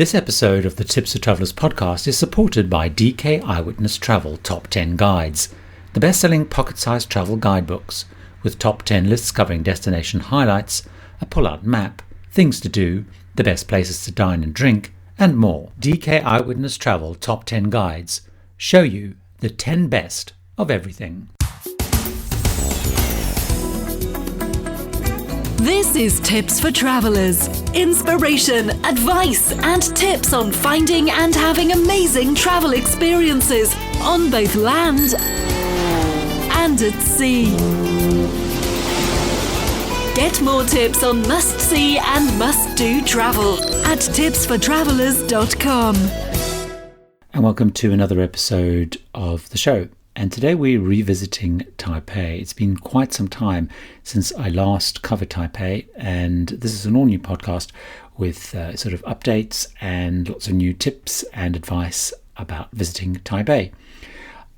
This episode of the Tips for Travellers podcast is supported by DK Eyewitness Travel Top 10 Guides, the best-selling pocket-sized travel guidebooks, with top 10 lists covering destination highlights, a pull-out map, things to do, the best places to dine and drink, and more. DK Eyewitness Travel Top 10 Guides show you the 10 best of everything. This is Tips for Travellers. Inspiration, advice, and tips on finding and having amazing travel experiences on both land and at sea. Get more tips on must-see and must-do travel at tipsfortravellers.com. And welcome to another episode of the show. And today we're revisiting Taipei. It's been quite some time since I last covered Taipei, and this is an all-new podcast with sort of updates and lots of new tips and advice about visiting Taipei.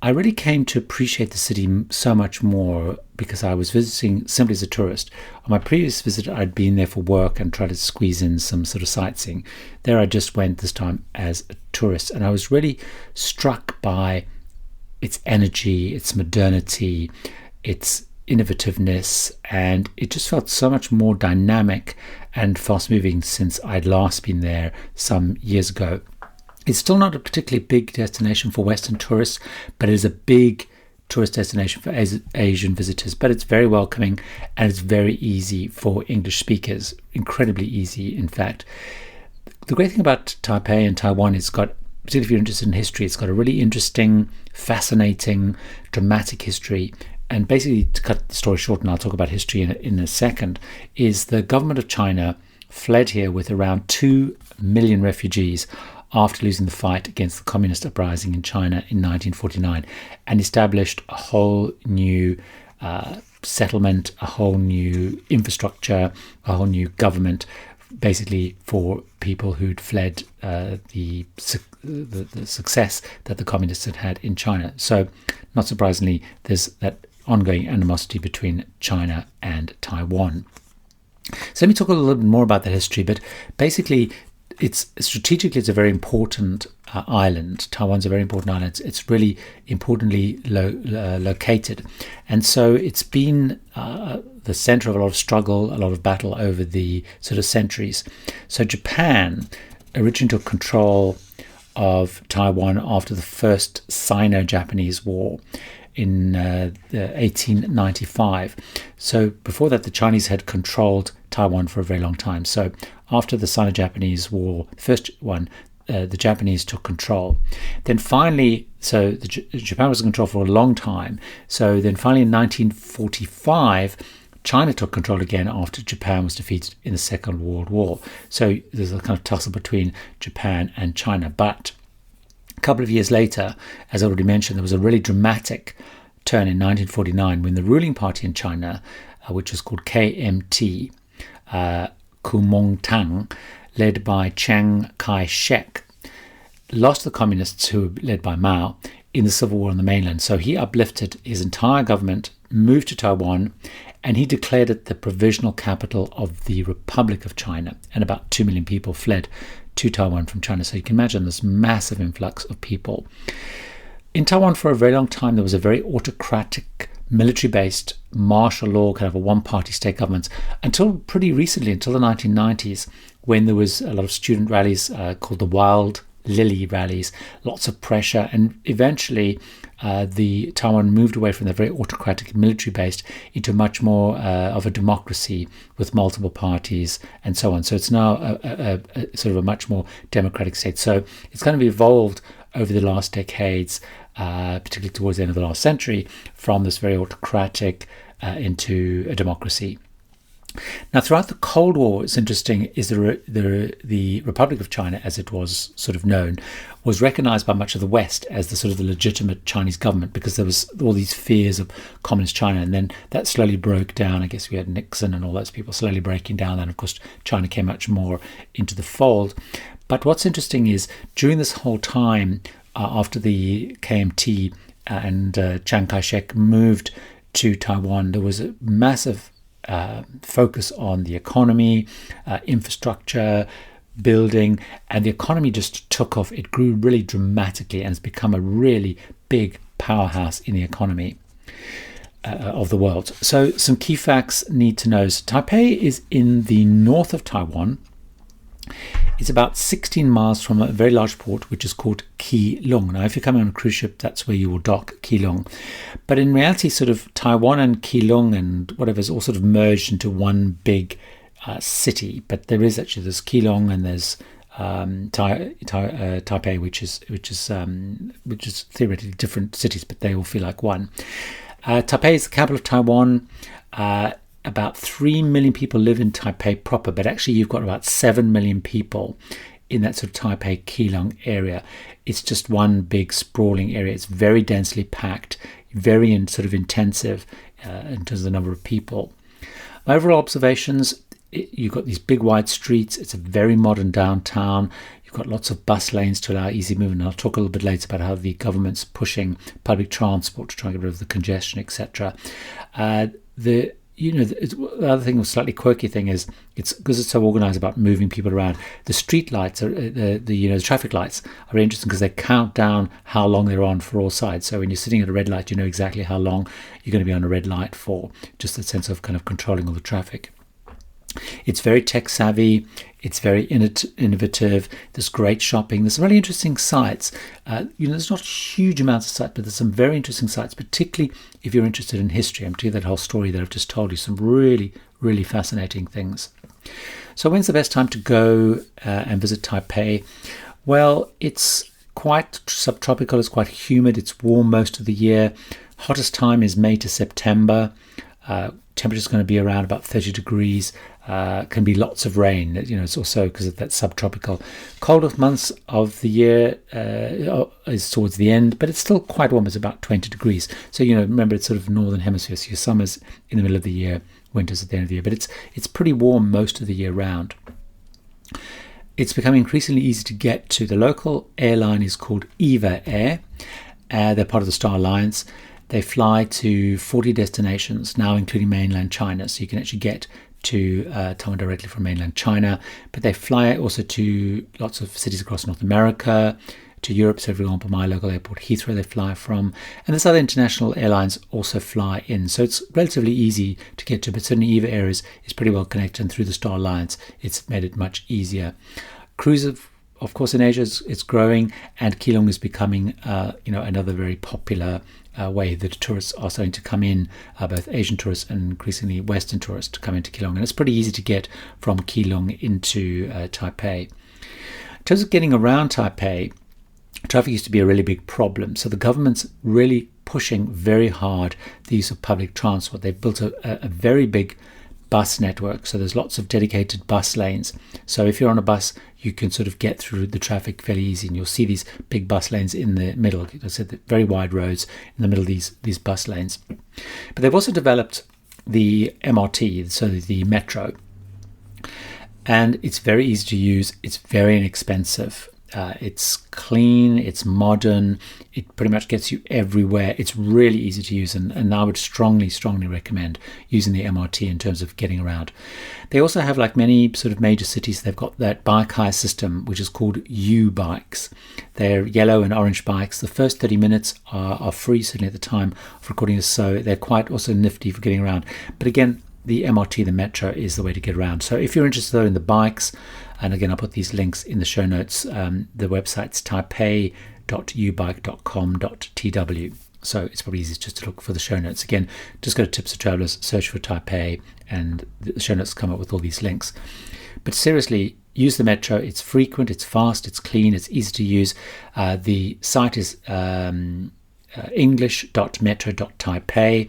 I really came to appreciate the city so much more because I was visiting simply as a tourist. On my previous visit, I'd been there for work and tried to squeeze in some sort of sightseeing. There I just went this time as a tourist, and I was really struck by its energy, its modernity, its innovativeness, and it just felt so much more dynamic and fast-moving since I'd last been there some years ago. It's still not a particularly big destination for Western tourists, but it is a big tourist destination for Asian visitors. But it's very welcoming and it's very easy for English speakers, incredibly easy, in fact. The great thing about Taipei and Taiwan is particularly if you're interested in history, it's got a really interesting, fascinating, dramatic history. And basically, to cut the story short, and I'll talk about history in a second, is the government of China fled here with around 2 million refugees after losing the fight against the communist uprising in China in 1949, and established a whole new settlement, a whole new infrastructure, a whole new government, basically for people who'd fled the success that the communists had in China. So, not surprisingly, there's that ongoing animosity between China and Taiwan. So let me talk a little bit more about that history, but basically, strategically it's a very important island. Taiwan's a very important island. It's really importantly located, and so it's been the center of a lot of struggle, a lot of battle over the sort of centuries. So Japan originally took control of Taiwan after the first Sino-Japanese War in 1895. So before that, the Chinese had controlled Taiwan for a very long time. So after the Sino-Japanese War, the first one, the Japanese took control. Then finally, so Japan was in control for a long time. So then finally in 1945, China took control again after Japan was defeated in the Second World War. So there's a kind of tussle between Japan and China. But a couple of years later, as I already mentioned, there was a really dramatic turn in 1949 when the ruling party in China, which was called KMT, Kuomintang, led by Chiang Kai-shek, lost the communists who were led by Mao in the civil war on the mainland. So he uplifted his entire government, moved to Taiwan, and he declared it the provisional capital of the Republic of China. And about 2 million people fled to Taiwan from China. So you can imagine this massive influx of people. In Taiwan for a very long time, there was a very autocratic, military-based martial law, kind of a one-party state government, until pretty recently, until the 1990s, when there was a lot of student rallies called the Wild Lily rallies, lots of pressure, and eventually the Taiwan moved away from the very autocratic military-based into much more of a democracy with multiple parties and so on. So it's now a sort of a much more democratic state. So it's kind of evolved over the last decades, particularly towards the end of the last century, from this very autocratic into a democracy. Now, throughout the Cold War, what's interesting is the Republic of China, as it was sort of known, was recognized by much of the West as the sort of the legitimate Chinese government, because there was all these fears of communist China, and then that slowly broke down. I guess we had Nixon and all those people slowly breaking down, and of course China came much more into the fold. But what's interesting is during this whole time, after the KMT and Chiang Kai-shek moved to Taiwan, there was a massive focus on the economy, infrastructure, building, and the economy just took off. It grew really dramatically and has become a really big powerhouse in the economy of the world. So some key facts need to know. So Taipei is in the north of Taiwan. It's about 16 miles from a very large port which is called Keelung. Now, if you're coming on a cruise ship, that's where you will dock, Keelung. But in reality, sort of Taiwan and Keelung and whatever is all sort of merged into one big city. But there's Keelung and there's Taipei, which is theoretically different cities, but they all feel like one. Taipei is the capital of Taiwan. About 3 million people live in Taipei proper, but actually you've got about 7 million people in that sort of Taipei Keelung area. It's just one big sprawling area. It's very densely packed, very sort of intensive in terms of the number of people. My overall observations, you've got these big wide streets. It's a very modern downtown. You've got lots of bus lanes to allow easy movement. I'll talk a little bit later about how the government's pushing public transport to try and get rid of the congestion, etc. The other thing, a slightly quirky thing is, it's because it's so organised about moving people around. The street lights are the traffic lights are interesting because they count down how long they're on for all sides. So when you're sitting at a red light, you know exactly how long you're going to be on a red light for. Just a sense of kind of controlling all the traffic. It's very tech savvy. It's very innovative. There's great shopping. There's some really interesting sites. There's not huge amounts of sites, but there's some very interesting sites, particularly if you're interested in history. I'm particularly that whole story that I've just told you. Some really, really fascinating things. So when's the best time to go and visit Taipei? Well, it's quite subtropical. It's quite humid. It's warm most of the year. Hottest time is May to September. Temperature's going to be around about 30 degrees. Can be lots of rain. It's also because of that subtropical. Coldest months of the year is towards the end, but it's still quite warm. It's about 20 degrees. So, remember, it's sort of northern hemisphere. So your summer's in the middle of the year, winter's at the end of the year. But it's pretty warm most of the year round. It's becoming increasingly easy to get to. The local airline is called EVA Air. They're part of the Star Alliance. They fly to 40 destinations now, including mainland China. So you can actually get to Taiwan directly from mainland China. But they fly also to lots of cities across North America, to Europe. So, for example, my local airport, Heathrow, they fly from. And there's other international airlines also fly in. So it's relatively easy to get to. But certainly EVA Air is pretty well connected. And through the Star Alliance, it's made it much easier. Cruise, of course, in Asia, it's growing. And Keelung is becoming, another very popular way that tourists are starting to come in, both Asian tourists and increasingly Western tourists to come into Keelung. And it's pretty easy to get from Keelung into Taipei. In terms of getting around Taipei, traffic used to be a really big problem. So the government's really pushing very hard the use of public transport. They've built a very big bus network. So there's lots of dedicated bus lanes. So if you're on a bus, you can sort of get through the traffic fairly easy, and you'll see these big bus lanes in the middle. As I said, very wide roads in the middle of these bus lanes. But they've also developed the MRT, so the metro. And it's very easy to use. It's very inexpensive. It's clean, it's modern, it pretty much gets you everywhere. It's really easy to use, and I would strongly recommend using the MRT in terms of getting around. They also have, like many sort of major cities, they've got that bike hire system, which is called U-bikes. They're yellow and orange bikes. The first 30 minutes are free, certainly at the time of recording this, so they're quite also nifty for getting around. But again, the MRT, the metro, is the way to get around. So if you're interested though in the bikes, and again, I'll put these links in the show notes. The website's taipei.ubike.com.tw. So it's probably easiest just to look for the show notes. Again, just go to Tips for Travelers, search for Taipei, and the show notes come up with all these links. But seriously, use the metro. It's frequent, it's fast, it's clean, it's easy to use. The site is english.metro.taipei.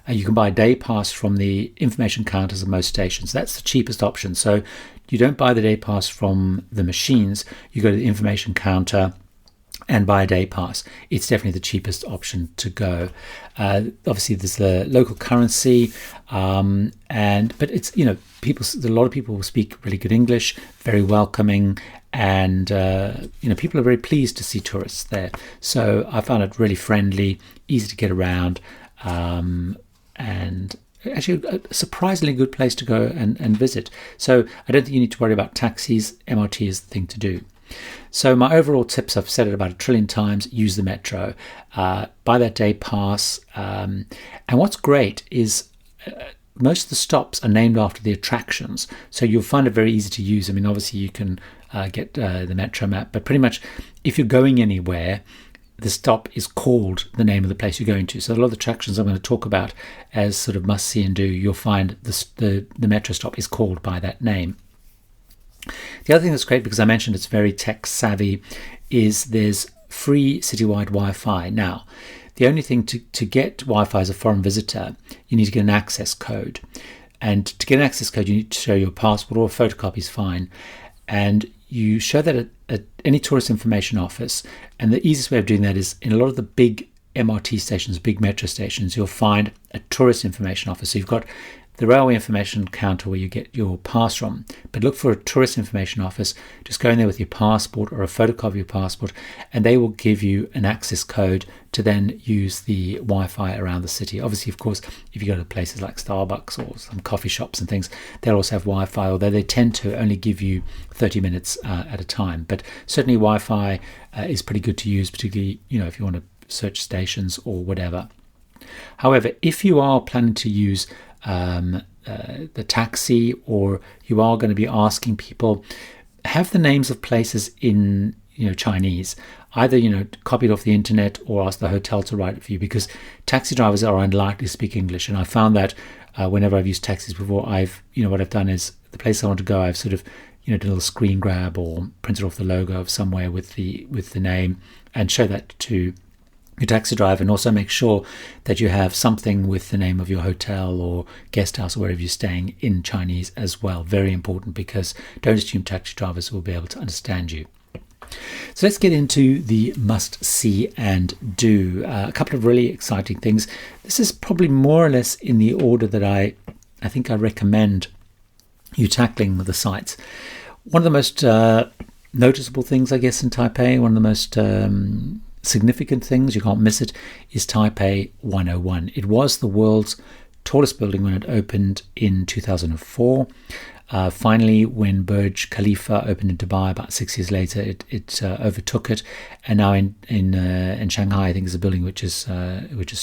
You can buy a day pass from the information counters of most stations. That's the cheapest option. So you don't buy the day pass from the machines. You go to the information counter and buy a day pass. It's definitely the cheapest option to go. Obviously, there's the local currency, but it's a lot of people will speak really good English, very welcoming, and people are very pleased to see tourists there. So I found it really friendly, easy to get around. And actually a surprisingly good place to go and visit. So I don't think you need to worry about taxis. MRT is the thing to do. So my overall tips, I've said it about 1 trillion times: use the metro, buy that day pass. And what's great is most of the stops are named after the attractions, so you'll find it very easy to use. I mean, obviously you can get the metro map, but pretty much if you're going anywhere, the stop is called the name of the place you're going to. So a lot of the attractions I'm going to talk about as sort of must see and do, you'll find the metro stop is called by that name. The other thing that's great, because I mentioned it's very tech savvy, is there's free citywide Wi-Fi. Now, the only thing to get Wi-Fi as a foreign visitor, you need to get an access code. And to get an access code, you need to show your passport, or a photocopy is fine. And you show that at any tourist information office. And the easiest way of doing that is in a lot of the big MRT stations, big metro stations, you'll find a tourist information office. So you've got the railway information counter where you get your pass from, but look for a tourist information office. Just go in there with your passport or a photocopy of your passport, and they will give you an access code to then use the Wi-Fi around the city. Obviously, of course, if you go to places like Starbucks or some coffee shops and things, they'll also have Wi-Fi, although they tend to only give you 30 minutes at a time. But certainly Wi-Fi is pretty good to use, particularly if you want to search stations or whatever. However, if you are planning to use the taxi, or you are going to be asking people, have the names of places in Chinese, either copied off the internet or ask the hotel to write it for you, because taxi drivers are unlikely to speak English. And I found that whenever I've used taxis before, what I've done is the place I want to go, I've sort of did a little screen grab or printed off the logo of somewhere with the name and show that to your taxi driver, and also make sure that you have something with the name of your hotel or guest house or wherever you're staying in Chinese as well. Very important, because don't assume taxi drivers will be able to understand you. So let's get into the must see and do. A couple of really exciting things. This is probably more or less in the order that I think I recommend you tackling the sites. One of the most noticeable things, I guess, in Taipei, one of the most significant things, you can't miss it, is Taipei 101. It was the world's tallest building when it opened in 2004. Finally, when Burj Khalifa opened in Dubai about 6 years later, it overtook it, and now in Shanghai, I think, is a building which is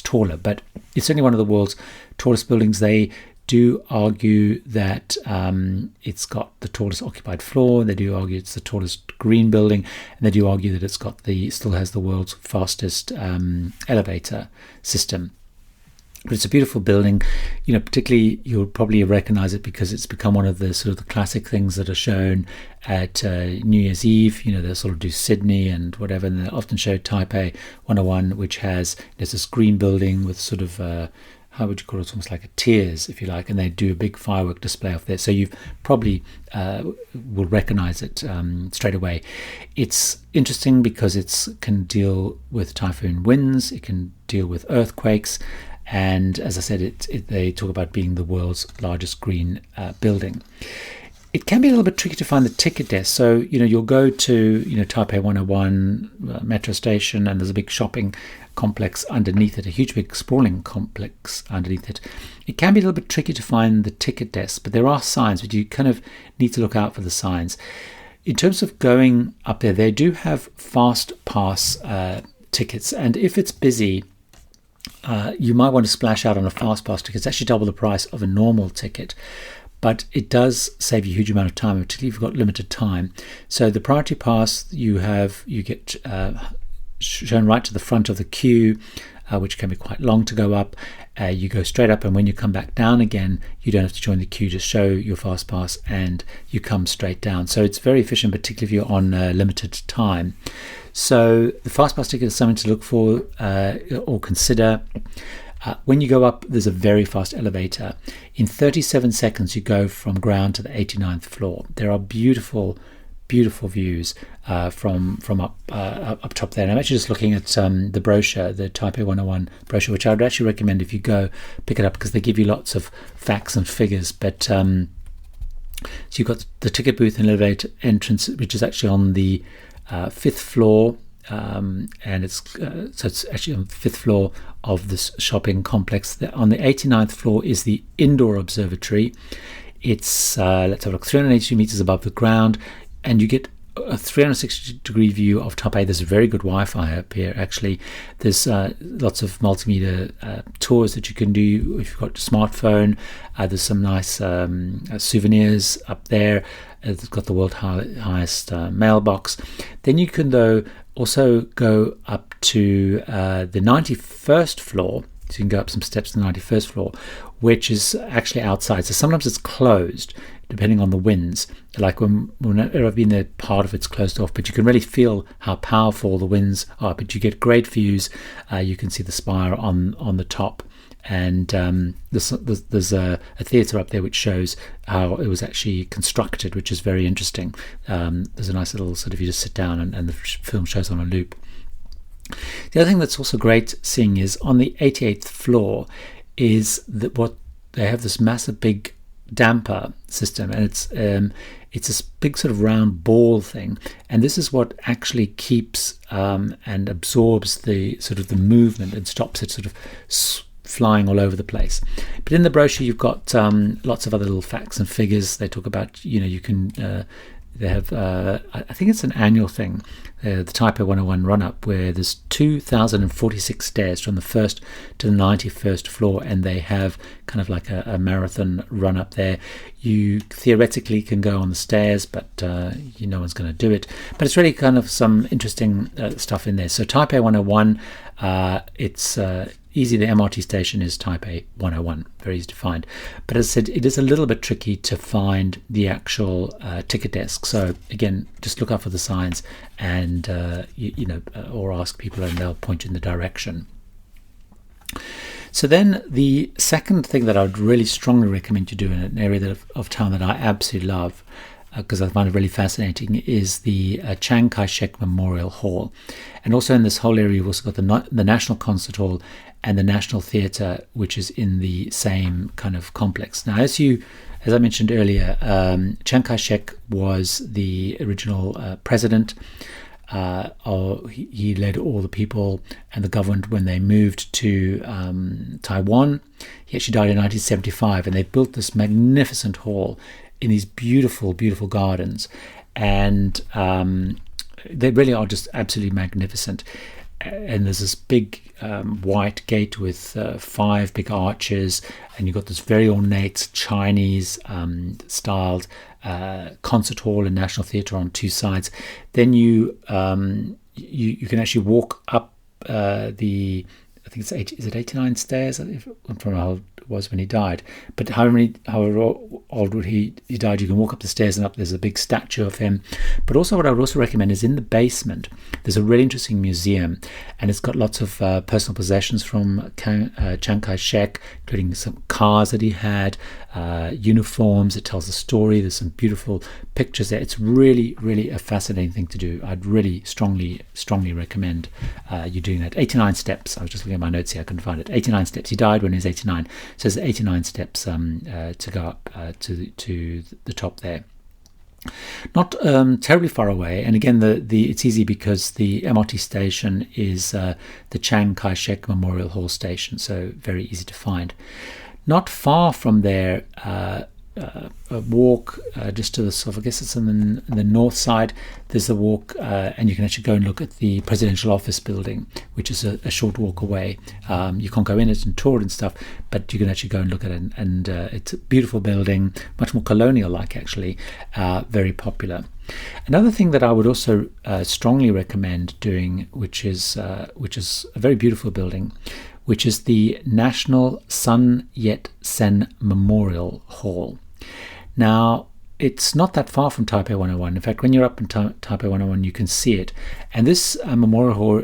taller. But it's only one of the world's tallest buildings. They do argue that it's got the tallest occupied floor. They do argue it's the tallest green building, and they do argue that it's got still has the world's fastest elevator system. But it's a beautiful building, particularly you'll probably recognize it because it's become one of the sort of the classic things that are shown at New Year's Eve. They'll sort of do Sydney and whatever, and they often show Taipei 101, which there's this green building with sort of how would you call it? It's almost like a tiers, if you like, and they do a big firework display off there. So you probably will recognize it straight away. It's interesting because it can deal with typhoon winds, it can deal with earthquakes, and as I said, they talk about being the world's largest green building. It can be a little bit tricky to find the ticket desk. So, you'll go to, Taipei 101 metro station, and there's a big shopping complex underneath it, a huge big sprawling complex underneath it. It can be a little bit tricky to find the ticket desk, but there are signs, but you kind of need to look out for the signs. In terms of going up there, they do have fast pass tickets, and if it's busy, you might want to splash out on a fast pass ticket. It's actually double the price of a normal ticket, but it does save you a huge amount of time, particularly if you've got limited time. So the priority pass you get shown right to the front of the queue, which can be quite long to go up. You go straight up, and when you come back down again, you don't have to join the queue. Just show your fast pass and you come straight down. So it's very efficient, particularly if you're on limited time. So the fast pass ticket is something to look for or consider. When you go up, there's a very fast elevator. In 37 seconds, you go from ground to the 89th floor. There are beautiful views from up top there. And I'm actually just looking at the brochure, the Taipei 101 brochure, which I would actually recommend if you go pick it up, because they give you lots of facts and figures. But so you've got the ticket booth and elevator entrance, which is actually on the 5th floor, and it's so it's actually on the 5th floor of this shopping complex. On the 89th floor is the indoor observatory. It's let's have a look, 382 meters above the ground, and you get a 360-degree view of Taipei. There's a very good Wi-Fi up here, actually. There's lots of multimedia tours that you can do if you've got a smartphone. There's some nice souvenirs up there. It's got the world's highest mailbox. Then you can, though, also go up to the 91st floor. So you can go up some steps to the 91st floor, which is actually outside. So sometimes it's closed, depending on the winds. Like whenever I've been there, part of it's closed off, but you can really feel how powerful the winds are. But you get great views. You can see the spire on the top. And there's a theatre up there which shows how it was actually constructed, which is very interesting. There's a nice little sort of, you just sit down and the film shows on a loop. The other thing that's also great seeing is on the 88th floor is that what they have this massive big damper system, and it's this big sort of round ball thing, and this is what actually keeps and absorbs the sort of the movement and stops it sort of flying all over the place. But in the brochure you've got lots of other little facts and figures. They talk about, you can they have I think it's an annual thing, the Taipei 101 run-up, where there's 2,046 stairs from the 1st to the 91st floor, and they have kind of like a marathon run up there. You theoretically can go on the stairs, but no one's going to do it. But it's really kind of some interesting stuff in there. So Taipei 101, it's easy. The MRT station is Taipei 101, very easy to find. But as I said, it is a little bit tricky to find the actual ticket desk. So again, just look out for the signs and or ask people, and they'll point you in the direction. So then the second thing that I would really strongly recommend you do in an area of town that I absolutely love, because I find it really fascinating, is the Chiang Kai-shek Memorial Hall. And also in this whole area, you've also got the National Concert Hall and the National Theatre, which is in the same kind of complex. Now, as I mentioned earlier, Chiang Kai-shek was the original president. He led all the people and the government when they moved to Taiwan. He actually died in 1975, and they built this magnificent hall in these beautiful, beautiful gardens, and they really are just absolutely magnificent. And there's this big white gate with 5 big arches, and you've got this very ornate Chinese styled concert hall and National Theatre on 2 sides. Then you can actually walk up the, I think is it 89 stairs? From how it was when he died. But however old would he died, you can walk up the stairs and up. There's a big statue of him. But also, what I would also recommend is in the basement, there's a really interesting museum, and it's got lots of personal possessions from Chiang Kai-shek, including some cars that he had, uniforms. It tells a story. There's some beautiful pictures there. It's really, really a fascinating thing to do. I'd really strongly recommend you doing that. 89 steps. I was just looking at my notes here. I couldn't find it. 89 steps. He died when he was 89. So there's 89 steps to go up to the top there. Not terribly far away, and again, it's easy because the MRT station is the Chiang Kai-shek Memorial Hall station, so very easy to find. Not far from there, a walk just to the south. I guess it's in the north side. There's a walk, and you can actually go and look at the presidential office building, which is a short walk away. You can't go in it and tour it and stuff, but you can actually go and look at it. And it's a beautiful building, much more colonial-like actually, very popular. Another thing that I would also strongly recommend doing, which is a very beautiful building, which is the National Sun Yat-sen Memorial Hall. Now, it's not that far from Taipei 101. In fact, when you're up in Taipei 101, you can see it. And this memorial hall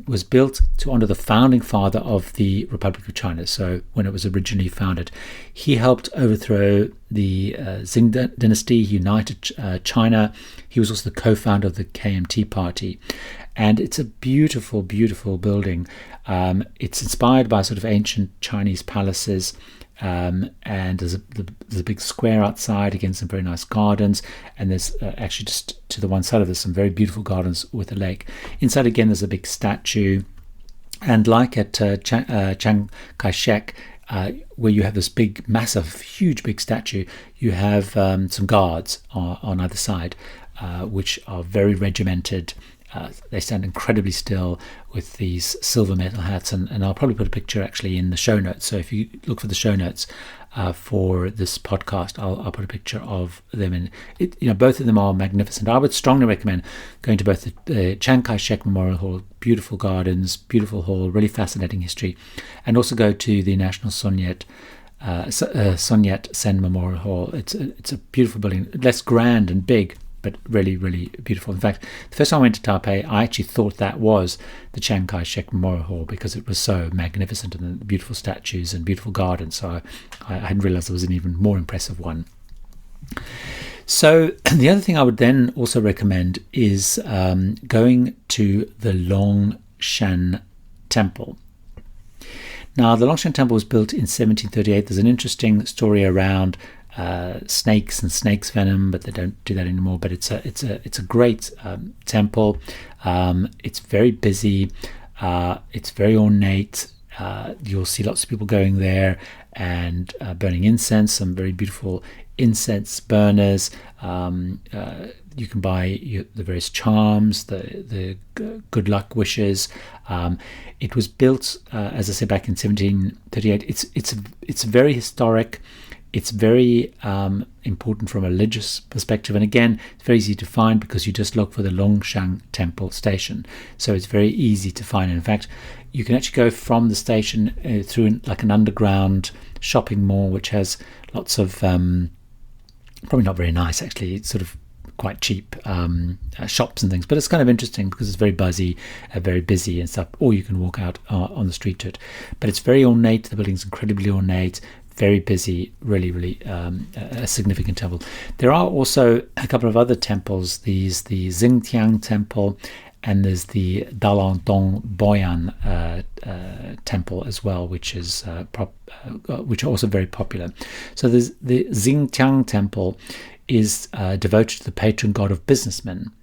was built to honor the founding father of the Republic of China. So when it was originally founded, he helped overthrow the Xingtian dynasty. He united China. He was also the co-founder of the KMT party. And it's a beautiful, beautiful building. It's inspired by sort of ancient Chinese palaces. and there's a big square outside, again some very nice gardens, and there's actually just to the one side of this some very beautiful gardens with a lake. Inside again there's a big statue, and like at Chiang Kai-shek, where you have this big, massive, huge, big statue, you have some guards on either side, which are very regimented. They stand incredibly still with these silver metal hats, and I'll probably put a picture actually in the show notes. So if you look for the show notes for this podcast, I'll put a picture of them. And both of them are magnificent. I would strongly recommend going to both the Chiang Kai-shek Memorial Hall, beautiful gardens, beautiful hall, really fascinating history, and also go to the National Sun Yat-sen Memorial Hall. It's a beautiful building, less grand and big, but really, really beautiful. In fact, the first time I went to Taipei, I actually thought that was the Chiang Kai-shek Memorial Hall because it was so magnificent, and the beautiful statues and beautiful gardens. So I hadn't realized there was an even more impressive one. So the other thing I would then also recommend is going to the Longshan Temple. Now, the Longshan Temple was built in 1738. There's an interesting story around snakes and snake's venom, but they don't do that anymore. But it's a great temple. It's very busy. It's very ornate. You'll see lots of people going there and burning incense. Some very beautiful incense burners. You can buy the various charms, the good luck wishes. It was built, as I said, back in 1738. It's very historic. It's very important from a religious perspective. And again, it's very easy to find because you just look for the Longshan Temple station. So it's very easy to find. In fact, you can actually go from the station through like an underground shopping mall, which has lots of, probably not very nice actually, it's sort of quite cheap shops and things. But it's kind of interesting because it's very buzzy, very busy and stuff. Or you can walk out on the street to it. But it's very ornate. The building's incredibly ornate. Very busy, really, really a significant temple. There are also a couple of other temples. There's the Xingtian temple, and there's the Dalongdong Baoan temple as well, which is which are also very popular. So there's the Xingtian temple is devoted to the patron god of businessmen,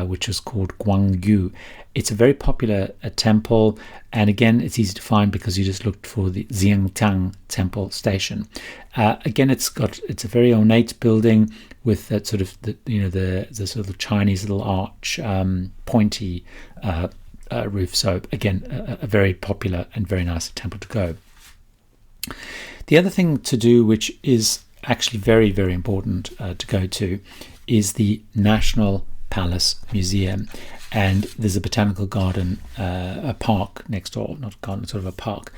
which is called Guangyu. It's a very popular temple, and again, it's easy to find because you just looked for the Xingtian Temple station. Again, it's a very ornate building with that sort of the sort of Chinese little arch, pointy roof. So again, a very popular and very nice temple to go. The other thing to do, which is actually very, very important to go to, is the National Palace Museum. And there's a botanical garden, a park next door, not a garden, sort of a park.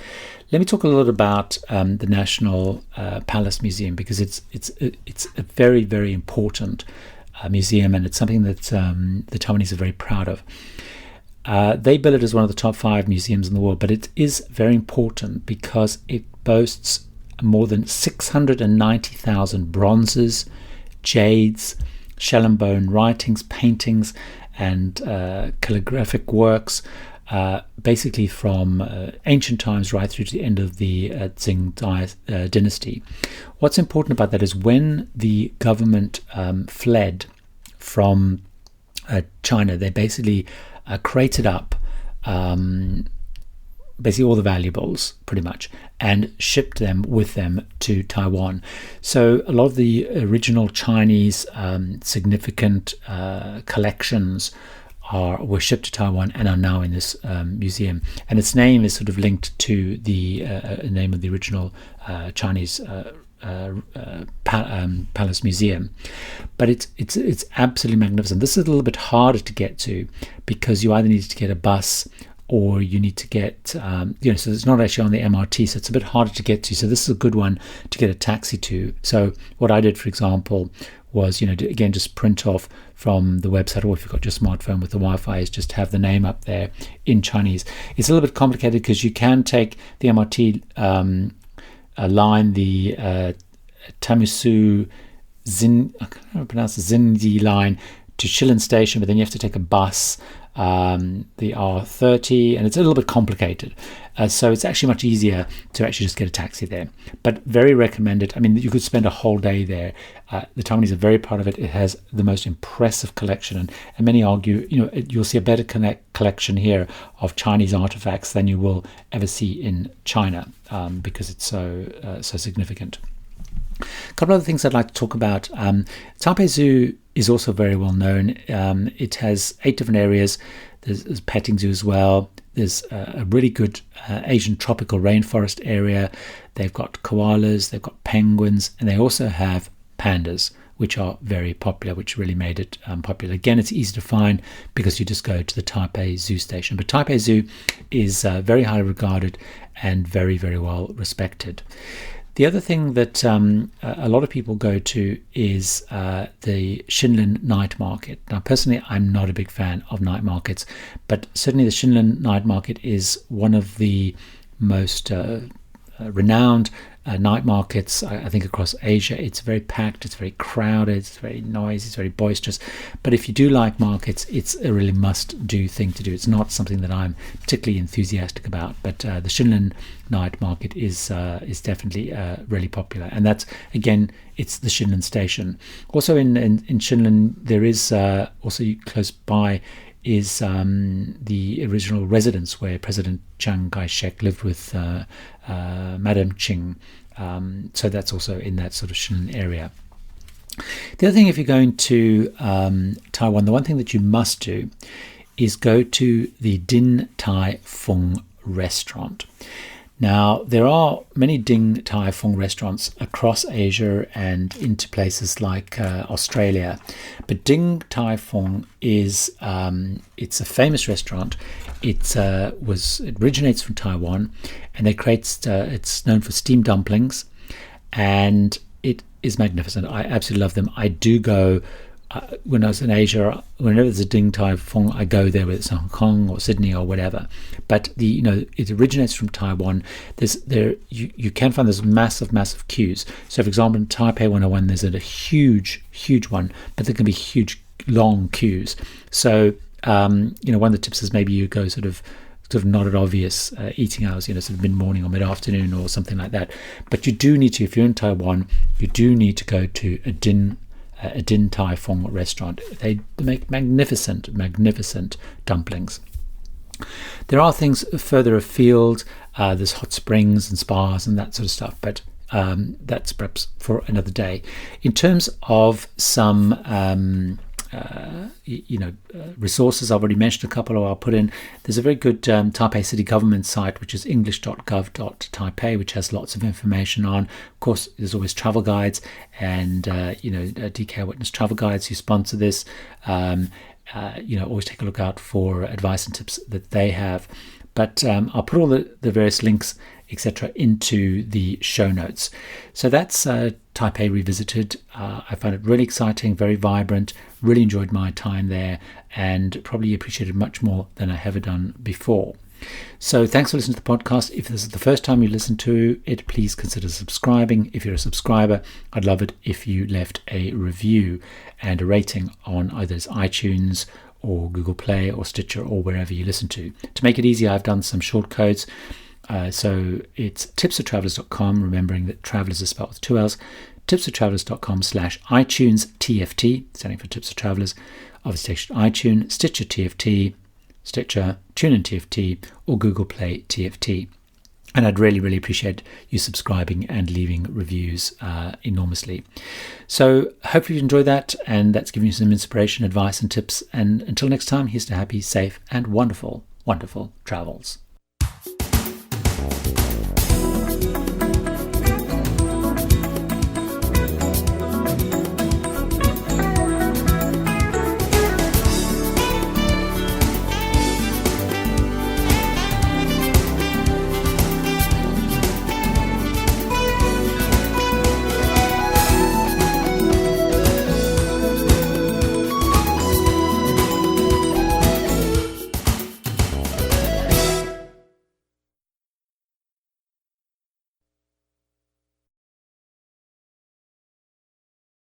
Let me talk a little about the National Palace Museum, because it's a very, very important museum, and it's something that the Taiwanese are very proud of. They bill it as one of the top 5 museums in the world, but it is very important because it boasts more than 690,000 bronzes, jades, shell and bone writings, paintings, and calligraphic works, basically from ancient times right through to the end of the Qing dynasty. What's important about that is when the government fled from China, they basically crated up basically all the valuables, pretty much, and shipped them with them to Taiwan. So a lot of the original Chinese significant collections were shipped to Taiwan and are now in this museum. And its name is sort of linked to the name of the original Chinese Palace Museum. But it's absolutely magnificent. This is a little bit harder to get to because you either need to get a bus or you need to get, so it's not actually on the MRT, so it's a bit harder to get to. So this is a good one to get a taxi to. So what I did, for example, was, again, just print off from the website, or if you've got your smartphone with the Wi-Fi, is just have the name up there in Chinese. It's a little bit complicated because you can take the MRT line, the Tamusu I can't pronounce the Xinji line to Shinlin station, but then you have to take a bus the R30, and it's a little bit complicated. So it's actually much easier to actually just get a taxi there. But very recommended. I mean, you could spend a whole day there. The Taiwanese are very proud of it. It has the most impressive collection, and many argue, you'll see a better collection here of Chinese artifacts than you will ever see in China, because it's so significant. A couple of other things I'd like to talk about. Taipei Zoo is also very well known. It has 8 different areas. There's a petting zoo as well. There's a really good Asian tropical rainforest area. They've got koalas, they've got penguins, and they also have pandas, which are very popular, which really made it popular. Again, it's easy to find because you just go to the Taipei Zoo station. But Taipei Zoo is very highly regarded and very, very well respected. The other thing that a lot of people go to is the Shinlin night market. Now, personally, I'm not a big fan of night markets, but certainly the Shinlin night market is one of the most renowned night markets, I think, across Asia. It's very packed, it's very crowded, it's very noisy, it's very boisterous. But if you do like markets, it's a really must-do thing to do. It's not something that I'm particularly enthusiastic about, but the Shinlin night market is definitely really popular. And that's, again, it's the Shinlin station. Also in Shinlin, there is also close by is the original residence where President Chiang Kai-shek lived with Madam Chiang. So that's also in that sort of Shinlin area. The other thing, if you're going to Taiwan, the one thing that you must do is go to the Din Tai Fung restaurant. Now, there are many Din Tai Fung restaurants across Asia and into places like Australia. But Din Tai Fung is it's a famous restaurant. It originates from Taiwan, and it's known for steamed dumplings, and it is magnificent. I absolutely love them. I do go. When I was in Asia, whenever there's a Din Tai Fung, I go there, whether it's Hong Kong or Sydney or whatever. But it originates from Taiwan. You can find there's massive queues. So, for example, in Taipei 101, there's a huge one, but there can be huge long queues. So, one of the tips is maybe you go sort of not at obvious eating hours, sort of mid-morning or mid-afternoon or something like that. But you do need to, if you're in Taiwan, you do need to go to a Din Tai Fung restaurant. They make magnificent dumplings. There are things further afield. There's hot springs and spas and that sort of stuff, but that's perhaps for another day. In terms of some resources, I've already mentioned a couple, or I'll put in. There's a very good Taipei city government site, which is english.gov.taipei, which has lots of information on. Of course, there's always travel guides, and DK Witness Travel Guides who sponsor this. Always take a look out for advice and tips that they have. But I'll put all the various links, etc., into the show notes. So that's Taipei Revisited. I found it really exciting, very vibrant, really enjoyed my time there, and probably appreciated much more than I ever done before. So thanks for listening to the podcast. If this is the first time you listen to it, please consider subscribing. If you're a subscriber, I'd love it if you left a review and a rating on either iTunes or Google Play or Stitcher or wherever you listen to. To make it easy, I've done some short codes. So it's tipsfortravelers.com, remembering that travelers are spelled with 2 L's, tipsfortravelers.com/iTunes TFT, standing for Tips for Travelers, obviously iTunes, Stitcher TFT, Stitcher, TuneIn TFT, or Google Play TFT. And I'd really, really appreciate you subscribing and leaving reviews enormously. So hopefully you enjoyed that, and that's given you some inspiration, advice, and tips. And until next time, here's to happy, safe, and wonderful, wonderful travels.